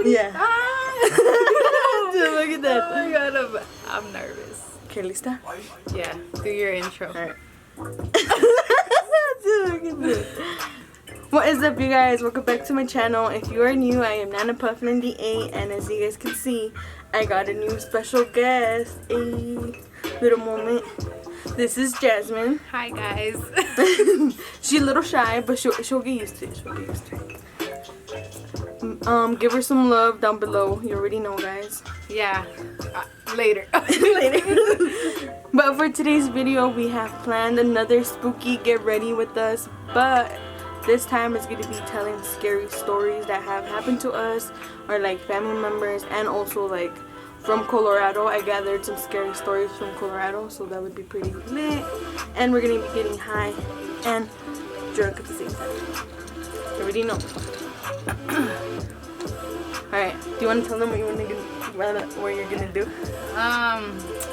booty. Yeah. Dude, look at that. Oh my god, I'm nervous. Okay, lista? Yeah, do your intro. Alright. Dude, look at this. What is up, you guys? Welcome back to my channel. If you are new, I am Nana Puff 98, and as you guys can see, I got a new special guest. A little moment. This is Jasmine. Hi guys. She's a little shy, but she'll get used to it. She'll get used to it. Give her some love down below. You already know, guys. Yeah. Later. Later. But for today's video, we have planned another spooky get ready with us, but this time it's going to be telling scary stories that have happened to us or like family members, and also like from Colorado. I gathered some scary stories from Colorado, so that would be pretty lit. And we're going to be getting high and drunk at the same time. You already know. Alright, do you want to tell them what you're gonna do?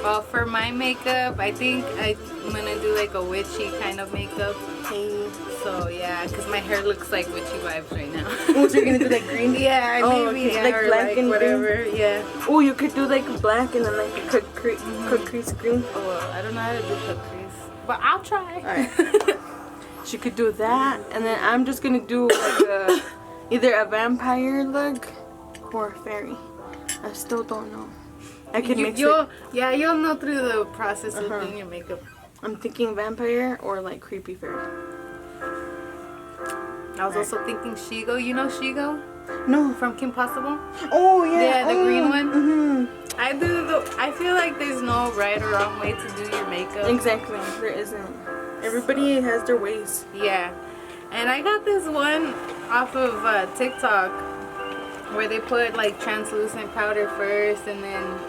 Well, for my makeup, I think I'm gonna do like a witchy kind of makeup. Hey. So yeah, because my hair looks like witchy vibes right now. Oh, so you're gonna do like green? Yeah, oh, maybe. okay. Yeah, Like or black like and whatever. green? Yeah. Oh, you could do like black and then like a cut crease green. Oh, well, I don't know how to do cut crease, but I'll try. Alright. She could do that, and then I'm just gonna do like either a vampire look or a fairy. I still don't know. I could mix it. Yeah, you'll know through the process of doing your makeup. I'm thinking vampire or like creepy fairy. I was also thinking Shigo. You know Shigo? No. From Kim Possible? Oh yeah. Yeah, the green one. Mm-hmm. I feel like there's no right or wrong way to do your makeup. Exactly. There isn't. Everybody has their ways. Yeah. And I got this one off of TikTok where they put like translucent powder first, and then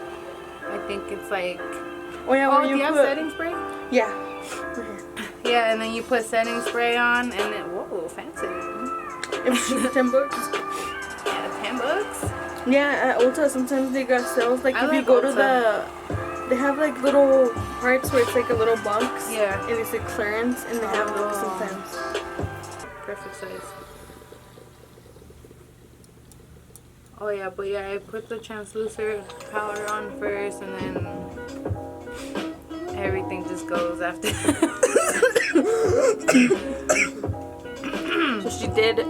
I think it's like... Oh yeah, do you have setting spray? Yeah. Right here. Yeah, and then you put setting spray on, and then... Whoa, fancy. It's $10. Yeah, $10? Yeah, at Ulta sometimes they got sales. Like I if you like go Ulta. to they have like little parts where it's like a little box. Yeah. And it's like clearance, and they have those sometimes. Perfect size. Oh yeah, but yeah, I put the translucent powder on first, and then everything just goes after. So she did.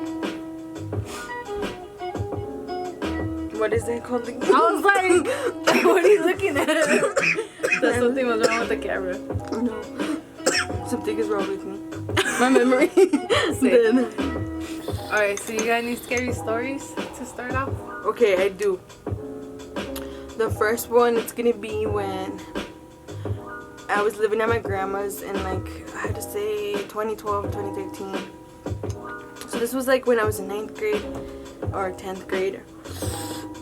What is it called again? I was like, what are you looking at? That something was wrong with the camera. No. Something is wrong with me. My memory. Alright, so you got any scary stories to start off? Okay, I do. The first one, it's gonna be when I was living at my grandma's in like, I had to say 2012, 2013. So this was like when I was in 9th grade or 10th grade.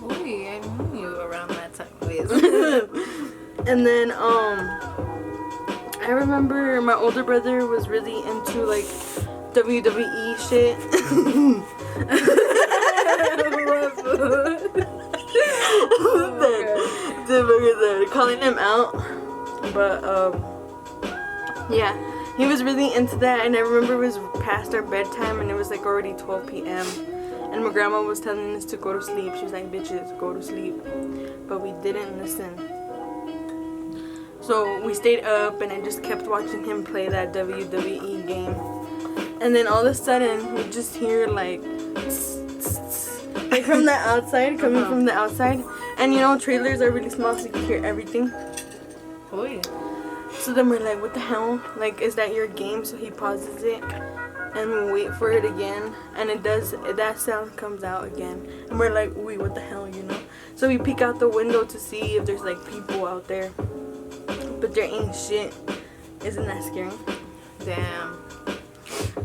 Ooh, I knew you around that time. And then I remember my older brother was really into like WWE shit. They're calling him out, but yeah, he was really into that. And I remember it was past our bedtime, and it was like already 12 p.m. and my grandma was telling us to go to sleep. She was like, bitches, go to sleep, but we didn't listen. So we stayed up, and I just kept watching him play that WWE game. And then all of a sudden, we just hear like from the outside, coming from the outside. And you know, trailers are really small, so you can hear everything. Oh yeah. So then we're like, what the hell? Like, is that your game? So he pauses it, and we wait for it again, and it does. That sound comes out again, and we're like, wait, what the hell, you know? So we peek out the window to see if there's like people out there, but there ain't shit. Isn't that scary? Damn.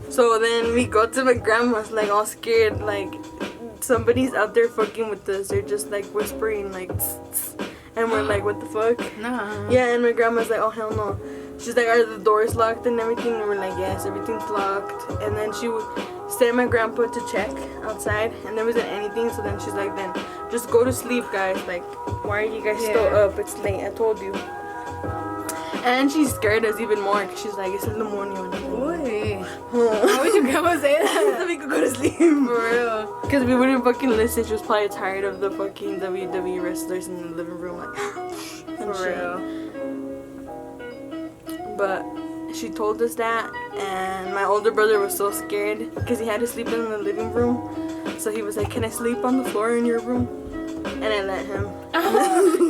So then we go to my grandma's, like all scared, like somebody's out there fucking with us. They're just like whispering, like, tss, tss. And we're like, what the fuck? Nah. Yeah, and my grandma's like, oh hell no. She's like, are the doors locked and everything? And we're like, yes, everything's locked. And then she sent my grandpa to check outside, and there wasn't anything. So then she's like, then just go to sleep, guys. Like, why are you guys still up? It's late, I told you. And she scared us even more, because she's like, it's el demonio. Uy. Why would your grandma say that? So we could go to sleep. For real. Because we wouldn't fucking listen. She was probably tired of the fucking WWE wrestlers in the living room, like, For real. But she told us that, and my older brother was so scared because he had to sleep in the living room. So he was like, "Can I sleep on the floor in your room?" And I let him.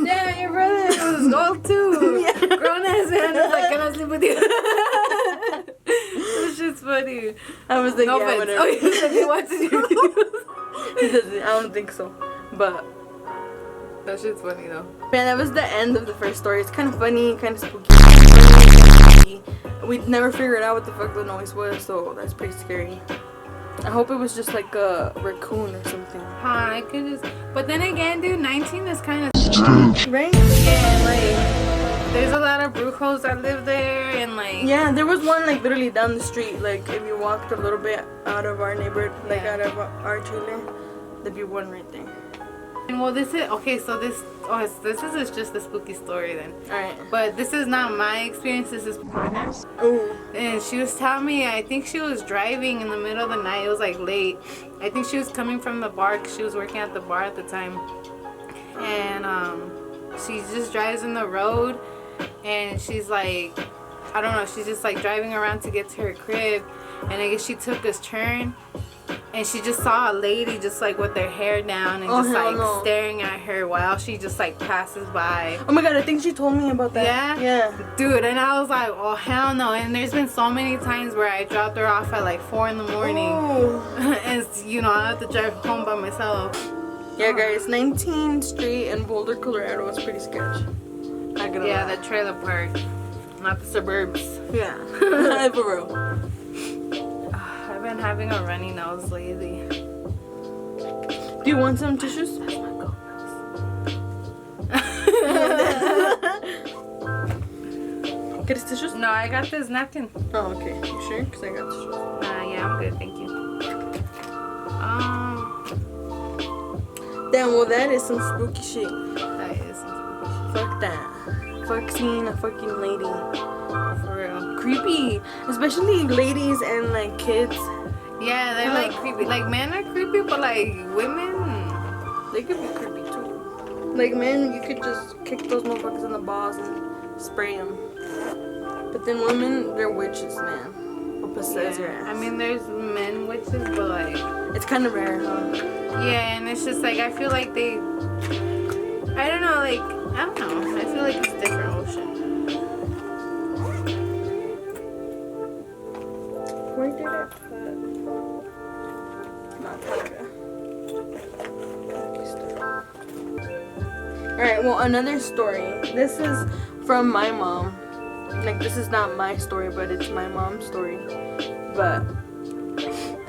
Yeah, your brother was gold too. Yeah. Grown ass man is like, "Can I sleep with you?" This shit's funny. I was like, No "Yeah, offense. whatever." Oh, you said he watches your videos. He doesn't. I don't think so. But That shit's funny though. man, that was the end of the first story. It's kind of funny, kind of spooky. We'd never figured out what the fuck the noise was, so that's pretty scary. I hope it was just like a raccoon or something. Huh, I could just. But then again, dude, 19 is kind of. Right? Yeah, like there's a lot of brujos that live there, and like. Yeah, there was one like literally down the street. Like if you walked a little bit out of our neighborhood, like Yeah. out of our trailer, there'd be one right there. And well, this is okay. So this is just a spooky story then. All right. But this is not my experience. This is partners. Ooh. And she was telling me, I think she was driving in the middle of the night. It was like late. I think she was coming from the bar because she was working at the bar at the time. And she just drives in the road, and she's like, I don't know. She's just like driving around to get to her crib, and I guess she took this turn. And she just saw a lady just like with their hair down and just hell like no. staring at her while she just like passes by. Oh my god, I think she told me about that. Yeah? Yeah. Dude, and I was like, oh hell no. And there's been so many times where I dropped her off at like 4 in the morning. Ooh. And you know, I have to drive home by myself. Yeah, guys, 19th Street in Boulder, Colorado is pretty sketch. Not gonna Yeah, lie. the trailer park, not the suburbs. Yeah. For real. I've been having a runny nose lately. Do you want some tissues? That's my goat nose. Get us tissues? No, I got this napkin. Oh, okay. You sure? Because I got tissues. Yeah, I'm good, thank you. Damn, well, that is some spooky shit. That is some Fuck that. Fuck seeing a fucking lady. for real. Creepy. Especially ladies and like kids. Yeah, they're like creepy. Like men are creepy, but like women. They could be creepy too. Like men, you could just kick those motherfuckers in the balls and spray them. But then women, they're witches, man. Or possess your ass. I mean, there's men witches, but like. It's kind of rare, huh? Yeah, and it's just like I feel like they. I don't know, like I don't know. I feel like it's different ocean. Where did it put? Not Alright, well, another story. This is from my mom. Like, this is not my story, but it's my mom's story. But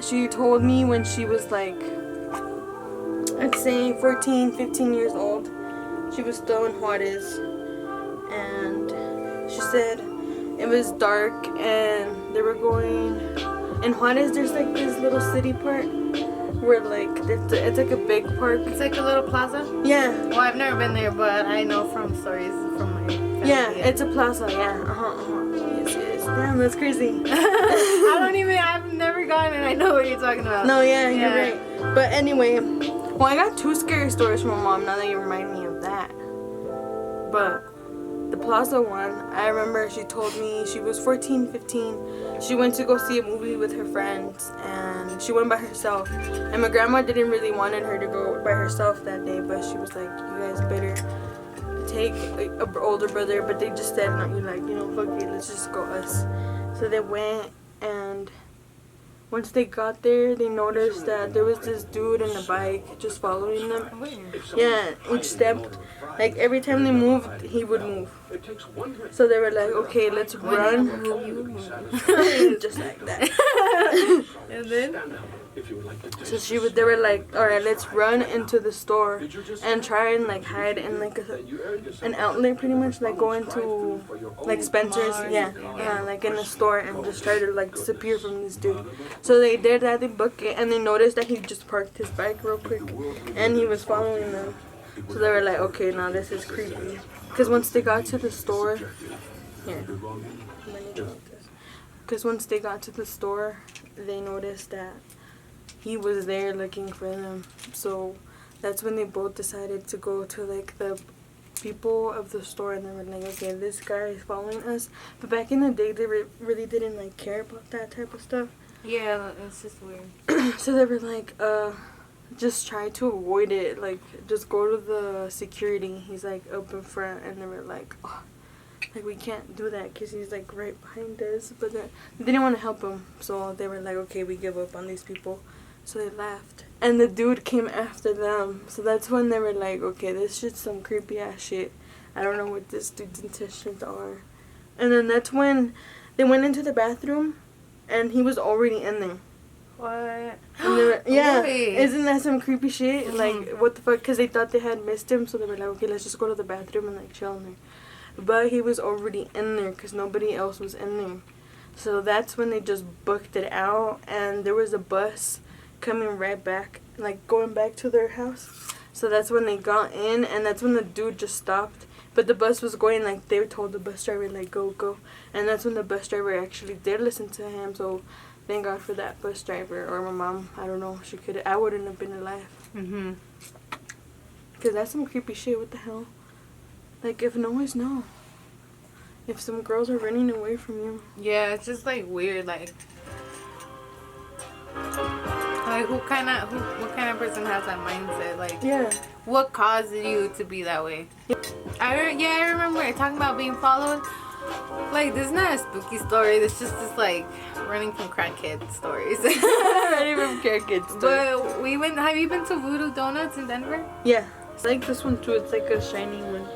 she told me when she was like, I'd say 14, 15 years old. She was still in Juarez. And she said it was dark and they were going... In Juarez, there's like this little city part where like it's like a big park. It's like a little plaza. Yeah. Well, I've never been there, but I know from stories from my family. Yeah, it's a plaza. Yeah. Yes, yes. Damn, that's crazy. I've never gone and I know what you're talking about. No, yeah, you're right. But anyway, well, I got 2 scary stories from my mom now that you remind me of that. But the plaza one, I remember she told me she was 14, 15. She went to go see a movie with her friends and she went by herself. And my grandma didn't really wanted her to go by herself that day, but she was like, you guys better take an older brother. But they just said, no, like, you know, fuck it, let's just go us. So they went, and once they got there, they noticed that there was this dude on a bike just following them. Yeah, each step, like every time they moved, he would move. So they were like, okay, let's run. Just like that. And then? So they were like, all right, let's run into the store and try and like hide in like an outlet, pretty much, like go into like Spencer's, like in the store, and just try to like disappear from this dude. So they did that. They booked it, and they noticed that he just parked his bike real quick, and he was following them. So they were like, okay, now this is creepy. Because once they got to the store, here, let me do this. because once they got to the store, they noticed that he was there looking for them. So that's when they both decided to go to like the people of the store, and they were like, okay, this guy is following us. But back in the day, they really didn't like care about that type of stuff. Yeah, it's just weird. So they were like, just try to avoid it. Like, just go to the security. He's like up in front, and they were like, oh, like we can't do that because he's like right behind us. But they didn't want to help him, so they were like, okay, we give up on these people. So they left, and the dude came after them. So that's when they were like, okay, this shit's some creepy ass shit. I don't know what this dude's intentions are. And then that's when they went into the bathroom, and he was already in there. What? And they were, yeah, Wait. isn't that some creepy shit? Mm-hmm. Like, what the fuck? Because they thought they had missed him, so they were like, okay, let's just go to the bathroom and like chill in there. But he was already in there because nobody else was in there. So that's when they just booked it out, and there was a bus coming right back, like going back to their house. So that's when they got in, and that's when the dude just stopped. But the bus was going, like, they told the bus driver, like, go, go. And that's when the bus driver actually did listen to him. So thank God for that bus driver. Or my mom, I don't know, I wouldn't have been alive. Mm-hmm. Because that's some creepy shit. What the hell? Like, if no one's no. If some girls are running away from you. Yeah, it's just like weird. Like what kind of person has that mindset? Like, Yeah. what caused you to be that way? I remember talking about being followed. Like, this is not a spooky story. This just is like running from crackhead stories. Running from crackhead stories. But we went. Have you been to Voodoo Donuts in Denver? Yeah. It's like this one too. It's like a shiny one.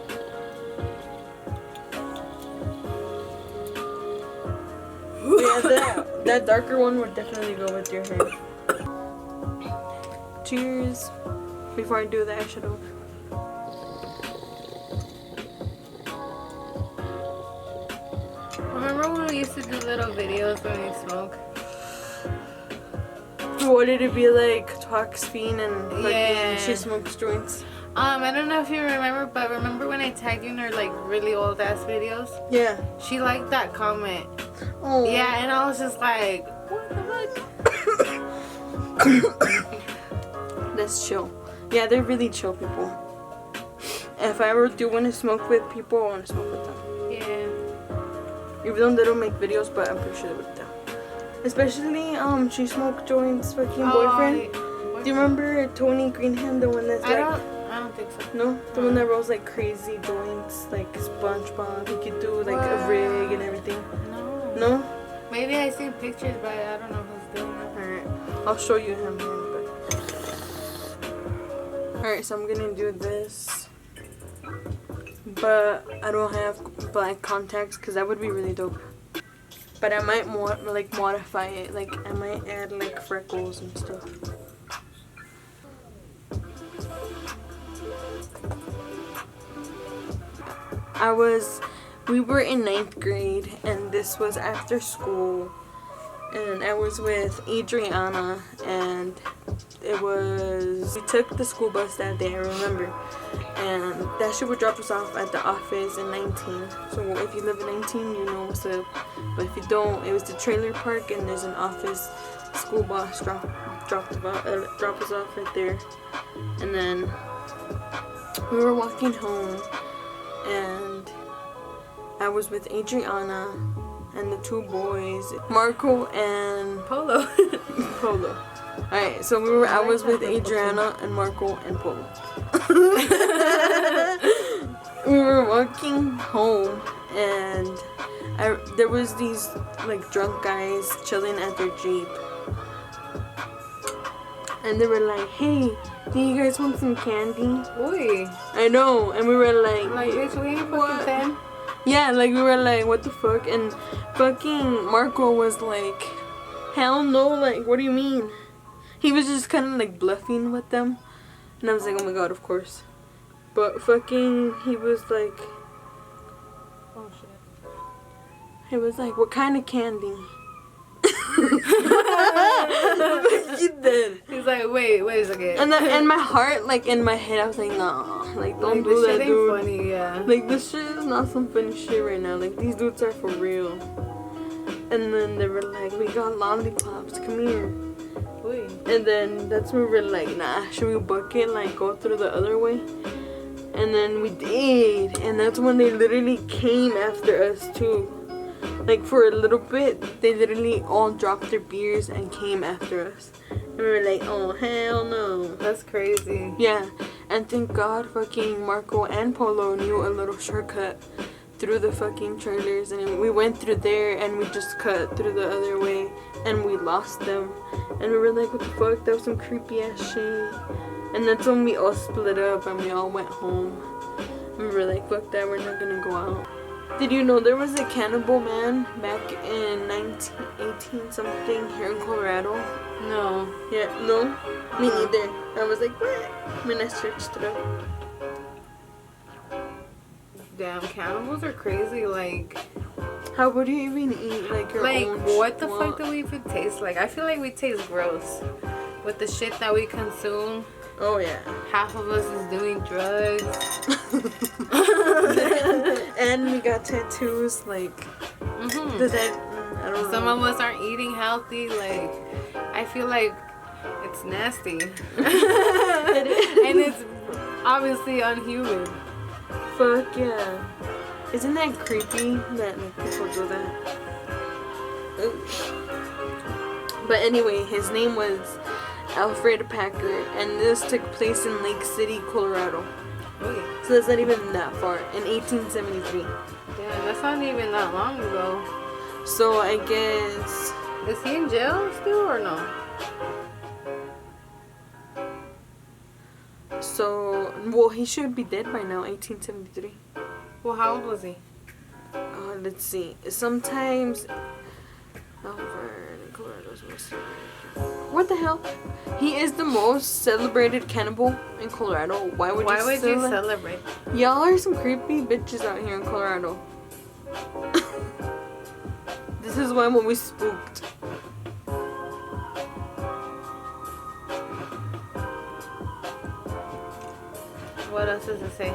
Yeah, that darker one would definitely go with your hair. Cheers. Before I do the eyeshadow. Remember when we used to do little videos when we smoke? What did it be like? Talks fiend and fucking Yeah. she smokes joints. I don't know if you remember, but remember when I tagged you in her like really old ass videos? Yeah. She liked that comment. Oh. Yeah, and I was just like, what the fuck? That's chill. Yeah, they're really chill people. If I ever do want to smoke with people, I want to smoke with them. Yeah. Even though they don't make videos, but I'm pretty sure they would them. Especially, she smoked joints fucking boyfriend. Do you remember Tony Greenhand, the one that's I like... don't think so. No? The one that rolls like crazy joints, like SpongeBob. He could do like a rig and everything. No. No? Maybe I seen pictures, but I don't know who's doing it. Alright. I'll show you him here. Alright, so I'm gonna do this. But I don't have black contacts because that would be really dope. But I might modify it. Like, I might add like freckles and stuff. We were in 9th grade, and this was after school, and I was with Adriana, and we took the school bus that day, I remember, and that shit would drop us off at the office in 19, so if you live in 19, you know what's up, but if you don't, it was the trailer park, and there's an office. School bus drop us off right there, and then we were walking home, and I was with Adriana and the two boys, Marco and Polo. Polo. Alright, so I was with Adriana and Marco and Polo. We were walking home, and there was these like drunk guys chilling at their Jeep. And they were like, hey, do you guys want some candy? Oi. I know, and we were like, bitch, we ain't what? fucking 10. Yeah, like we were like, what the fuck? And fucking Marco was like, hell no, like, what do you mean? He was just kind of like bluffing with them. And I was like, oh my god, of course. But fucking, he was like, Oh shit. he was like, what kind of candy? He did. He's like, wait a second. And my heart, like in my head, I was like, nah, like don't Like, do this that, shit ain't dude. funny, yeah. Like this shit is not some funny shit right now. Like these dudes are for real. And then they were like, we got lollipops, come here. Uy. And then that's when we were like, nah, should we book it, like go through the other way? And then we did. And that's when they literally came after us too. Like for a little bit, they literally all dropped their beers and came after us. And we were like, oh hell no. That's crazy. Yeah, and thank God fucking Marco and Polo knew a little shortcut through the fucking trailers, and we went through there and we just cut through the other way and we lost them. And we were like, what the fuck, that was some creepy ass shit. And that's when we all split up and we all went home. We were like, fuck that, we're not gonna go out. Did you know there was a cannibal man back in 1918 something here in Colorado? No. Yeah, no? Me neither. I was like, what? When I searched it up. Damn, cannibals are crazy. Like, How would you even eat like your like own what the fuck do we even taste like? I feel like we taste gross with the shit that we consume. Oh yeah. Half of us is doing drugs. And we got tattoos like does that I don't Some know. of us aren't eating healthy. Like, I feel like it's nasty. And it's obviously unhuman. Fuck yeah. Isn't that creepy that like people do that? Ooh. But anyway, his name was Alfred Packer, and this took place in Lake City, Colorado. Oy. So that's not even that far, in 1873. Yeah, that's not even that long ago. So I guess... Is he in jail still or no? So, well, he should be dead by now, 1873. Well, how old was he? Let's see. Sometimes... Alfred, Colorado's most... What the hell? He is the most celebrated cannibal in Colorado. Why would you celebrate? Y'all are some creepy bitches out here in Colorado. This is why when we spooked. What else does it say?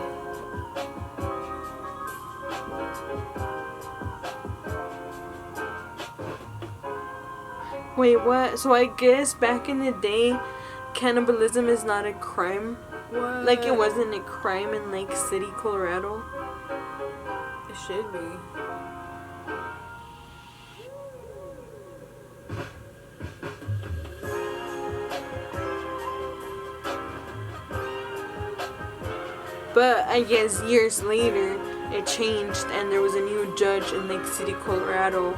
Wait, what? So I guess back in the day, cannibalism is not a crime. What? Like it wasn't a crime in Lake City, Colorado. It should be. But I guess years later, it changed and there was a new judge in Lake City, Colorado,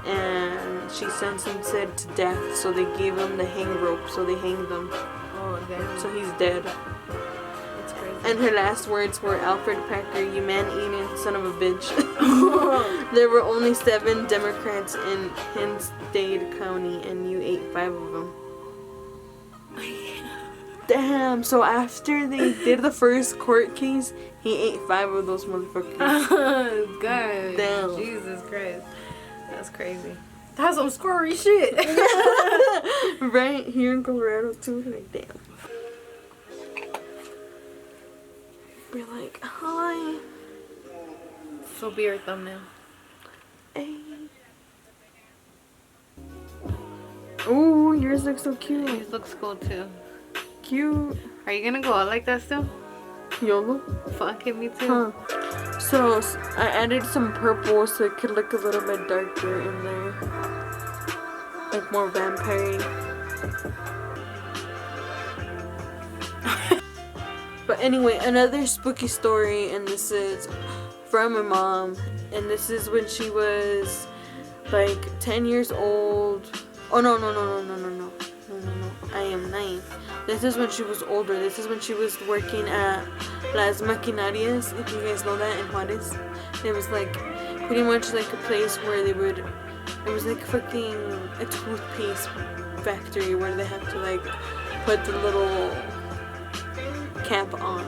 and she sentenced him to death, so they gave him the hang rope, so they hanged him. Oh, damn. So he's dead. That's crazy. And her last words were, Alfred Packer, you man-eating son of a bitch. There were only 7 Democrats in Hinsdale County, and you ate 5 of them. Damn, so after they did the first court case, he ate 5 of those motherfuckers. God. Damn. Jesus Christ. That's crazy. That's some scary shit. Right here in Colorado too, like damn. We're like, hi. This will be your thumbnail. Hey. Ooh, yours looks so cute. Yours looks cool too. Cute. Are you gonna go out like that still? YOLO. Fucking me too. Huh. So I added some purple so it could look a little bit darker in there. Like more vampire. But anyway, another spooky story, and this is from my mom. And this is when she was like 10 years old. Oh no. I am 9. This is when she was older. This is when she was working at Las Maquinarias, if you guys know that, in Juarez. It was like pretty much like a place where they would, it was like fucking a toothpaste factory where they have to like put the little cap on.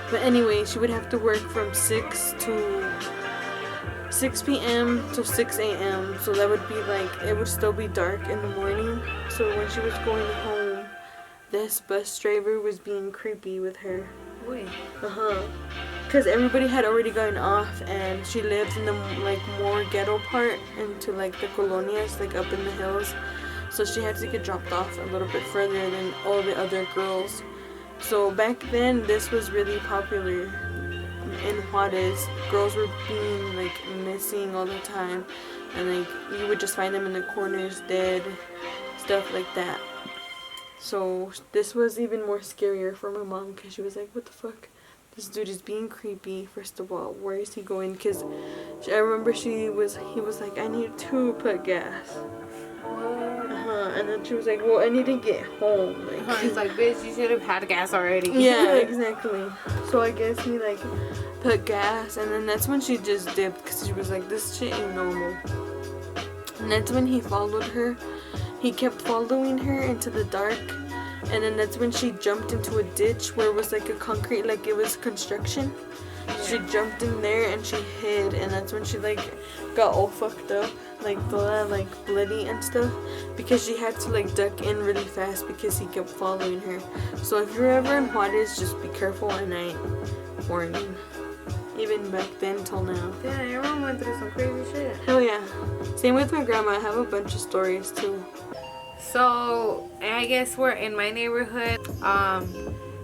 But anyway, she would have to work from 6 p.m. to 6 a.m. So that would be like, it would still be dark in the morning. So when she was going home, this bus driver was being creepy with her. Uy. Because everybody had already gone off, and she lived in the like more ghetto part, into like the colonias, like up in the hills. So she had to get dropped off a little bit further than all the other girls. So back then, this was really popular in Juarez. Girls were being like missing all the time, and like you would just find them in the corners dead, stuff like that. So this was even more scarier for my mom, because she was like, what the fuck, this dude is being creepy. First of all, where is he going? Because I remember he was like, I need to put gas. And then she was like, well, I need to get home. Like, He's like, bitch, you should have had gas already. yeah, exactly. So I guess he like put gas, and then that's when she just dipped, because she was like, this shit ain't normal. And that's when he followed her. He kept following her into the dark, and then that's when she jumped into a ditch where it was like a concrete, like it was construction. She jumped in there and she hid, and that's when she like got all fucked up, like like bloody and stuff, because she had to like duck in really fast because he kept following her. So if you're ever in Juarez, just be careful at night. Warning. Even back then till now. Yeah, everyone went through some crazy shit. Hell yeah. Same with my grandma. I have a bunch of stories too. So I guess we're in my neighborhood.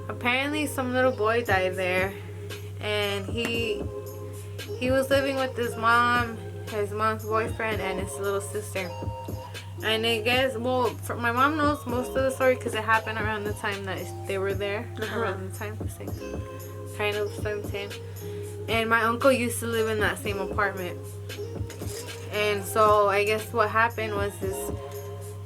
Apparently some little boy died there, and he was living with his mom's boyfriend, and his little sister. And I guess, well, my mom knows most of the story because it happened around the time that they were there. Around the time, kind of same time. And my uncle used to live in that same apartment. And so I guess what happened was this,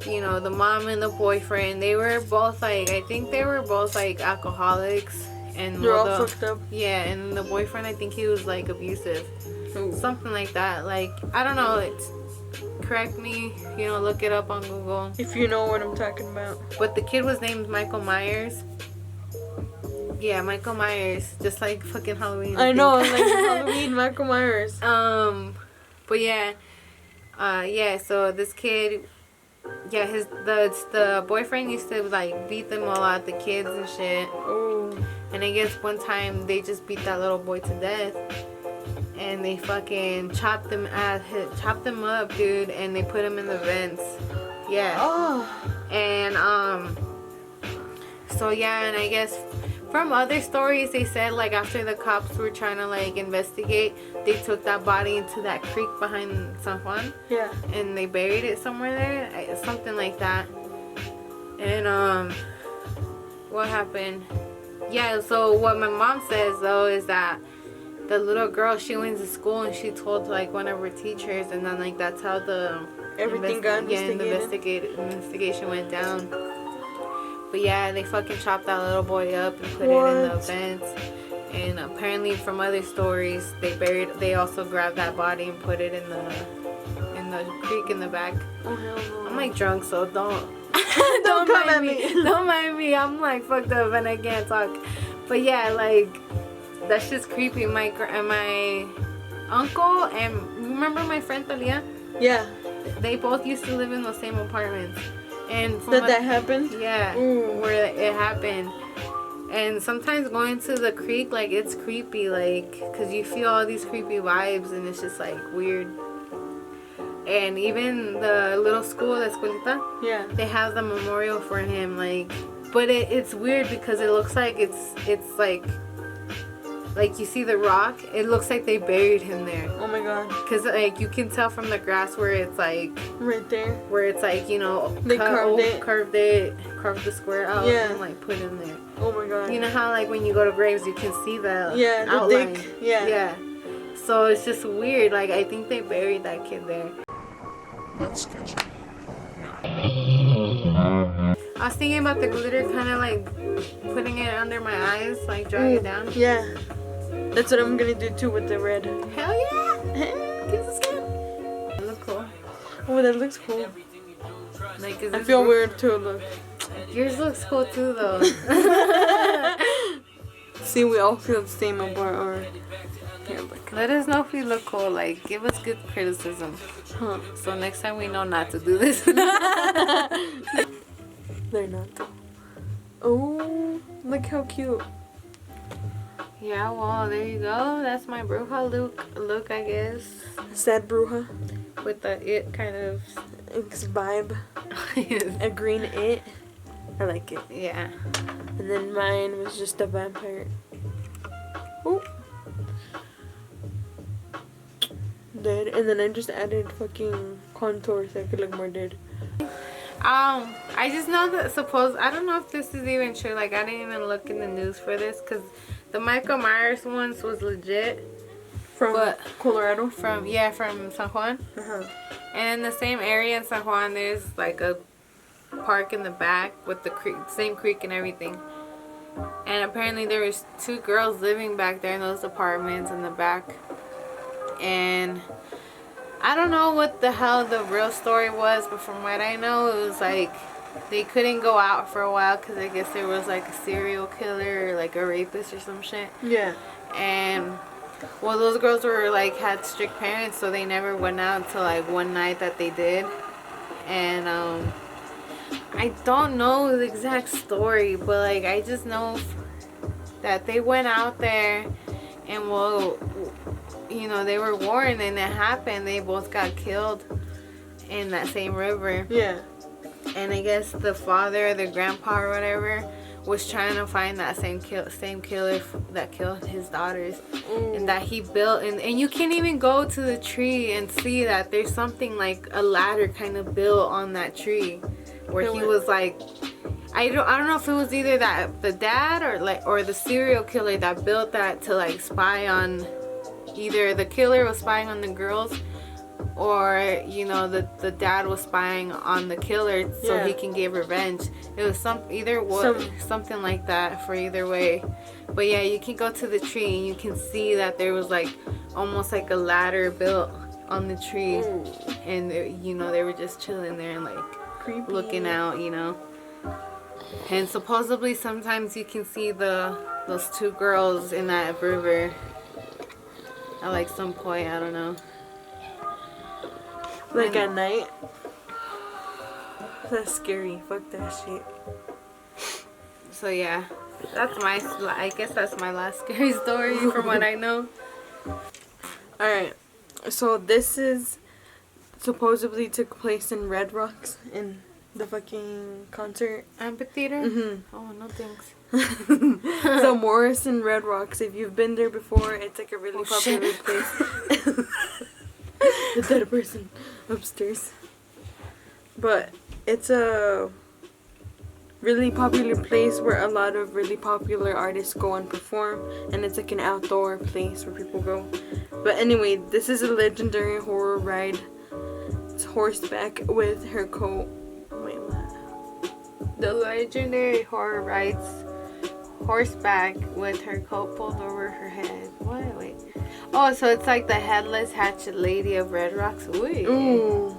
you know, the mom and the boyfriend, they were both like, I think they were both like alcoholics. And they're all fucked up. Yeah, and the boyfriend, I think he was like abusive. Ooh. Something like that. Like, I don't know. Correct me, you know, look it up on Google. If you know what I'm talking about. But the kid was named Michael Myers. Yeah, Michael Myers. Just like fucking Halloween. I know, like Halloween, Michael Myers. But yeah. Yeah, so this kid, yeah, the boyfriend used to like beat them all out, the kids and shit. Oh. And I guess one time they just beat that little boy to death, and they fucking chopped them up, dude, and they put him in the vents. Yeah. Oh. And so yeah, and I guess from other stories they said like after the cops were trying to like investigate, they took that body into that creek behind San Juan. Yeah. And they buried it somewhere there, something like that. And what happened? Yeah, so what my mom says though is that the little girl, she went to school and she told like one of her teachers, and then like that's how the investigation went down. But yeah, they fucking chopped that little boy up and put it in the vents. And apparently from other stories, they also grabbed that body and put it in the creek in the back. Oh hell no. I'm like drunk, so don't don't come at me. Don't mind me. I'm like fucked up and I can't talk. But yeah, like that's just creepy. My uncle and remember my friend Talia? Yeah. They both used to live in the same apartments. And that happened? Yeah. Ooh. Where it happened. And sometimes going to the creek, like it's creepy, like because you feel all these creepy vibes and it's just like weird. And even the little school, la escuelita, yeah, they have the memorial for him, like, but it's weird because it looks like it's like you see the rock, it looks like they buried him there. Oh my god. Because like you can tell from the grass where it's like right there, where it's like, you know, they carved the square out, yeah, and like put him there. Oh my god. You know how like when you go to graves you can see the the outline. dick. Yeah. So it's just weird. Like I think they buried that kid there. That's sketchy. I was thinking about the glitter, kind of like putting it under my eyes, like drawing it down. Yeah. That's what I'm gonna do too with the red. Hell yeah! Give us a skin. That looks cool. Oh, that looks cool. Like, I feel weird too. Look. Yours looks cool too, though. See, we all feel the same about our. Here, look. Let us know if we look cool. Like, give us good criticism. Huh. So next time we know not to do this. They're not though. Oh, look how cute. Yeah, well, there you go. That's my Bruja look, I guess. Sad Bruja. With the it kind of vibe. A green it. I like it. Yeah. And then mine was just a vampire. Oh. Dead. And then I just added fucking contour so I could look more dead. I just know that I don't know if this is even true. Like, I didn't even look in the news for this because the Michael Myers ones was legit. From Colorado? From San Juan. Uh-huh. And in the same area in San Juan, there's like a park in the back with the same creek and everything. And apparently there was 2 girls living back there in those apartments in the back. And I don't know what the hell the real story was, but from what I know, it was like they couldn't go out for a while because I guess there was like a serial killer or like a rapist or some shit. Yeah. And well, those girls were like had strict parents, so they never went out until like one night that they did. And I don't know the exact story, but like I just know that they went out there and well, you know, they were warned and it happened. They both got killed in that same river. Yeah. And I guess the father or the grandpa or whatever was trying to find that same killer that killed his daughters. And that he built and you can't even go to the tree and see that there's something like a ladder kind of built on that tree where he was like I don't know if it was either that the dad or the serial killer that built that to like spy on either the killer was spying on the girls or you know the dad was spying on the killer so he can get revenge. It was something like that for either way. But yeah, you can go to the tree and you can see that there was like almost like a ladder built on the tree. And you know they were just chilling there and like creepy. Looking out, you know. And supposedly sometimes you can see those 2 girls in that river at like some point, I don't know. Like at night? That's scary. Fuck that shit. So yeah, I guess that's my last scary story from what I know. Alright, so this is supposedly took place in Red Rocks in the fucking concert amphitheater. Oh no thanks. So Morrison Red Rocks, if you've been there before, it's like a really popular place. The dead person upstairs. But it's a really popular place where a lot of really popular artists go and perform, and it's like an outdoor place where people go. But anyway, this is a legendary horror ride. It's horseback with her coat. Wait, what? The legendary horror rides horseback with her coat pulled over her head. What? Wait. Oh, so it's like the headless hatchet lady of Red Rocks. Ooh.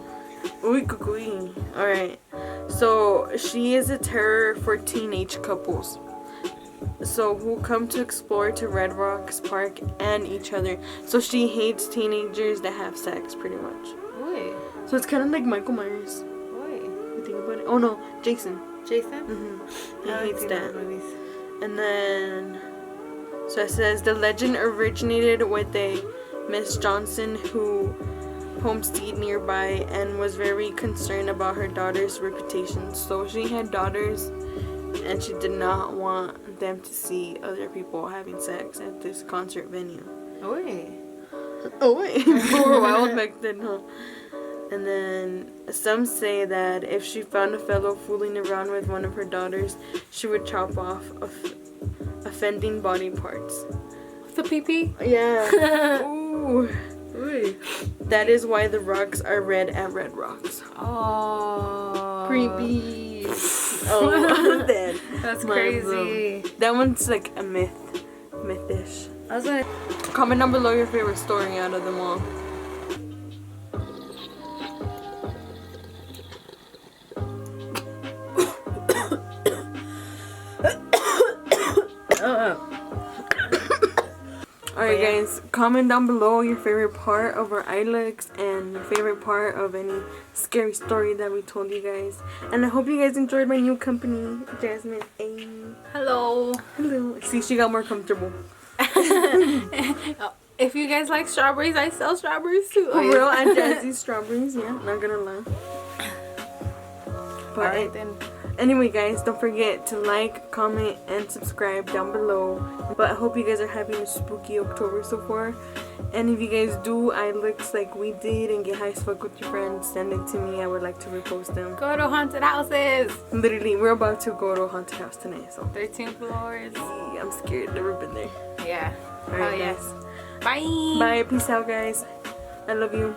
Ooh, cuckoo. Alright. So she is a terror for teenage couples. So who come to explore to Red Rocks Park and each other. So she hates teenagers that have sex, pretty much. Wait. So it's kind of like Michael Myers. Wait. You think about it? Oh no, Jason. Jason? He hates that. And then, so it says the legend originated with a Miss Johnson who homesteaded nearby and was very concerned about her daughter's reputation. So she had daughters and she did not want them to see other people having sex at this concert venue. Oh wait. Oh wait. People were wild back then, huh? And then some say that if she found a fellow fooling around with one of her daughters, she would chop off offending body parts. The pee-pee? Yeah. Ooh. Ooh. That is why the rocks are red at Red Rocks. Oh. Creepy. Oh, that's crazy. That one's like a mythish. I was like, comment down below your favorite story out of them all. Alright guys, comment down below your favorite part of our iLooks and your favorite part of any scary story that we told you guys. And I hope you guys enjoyed my new company, Jasmine A. hello. Hello. See, she got more comfortable. If you guys like strawberries, I sell strawberries too. For real, and Jazzy strawberries, yeah, not gonna lie. But Alright then. anyway, guys, don't forget to like, comment, and subscribe down below. But I hope you guys are having a spooky October so far. And if you guys do eye looks like we did and get high as fuck with your friends, send it to me. I would like to repost them. Go to haunted houses. Literally, we're about to go to a haunted house tonight, so 13 floors. I'm scared. Never been there. Yeah. Alright, Oh, yes. guys. Bye. Bye. Peace out, guys. I love you.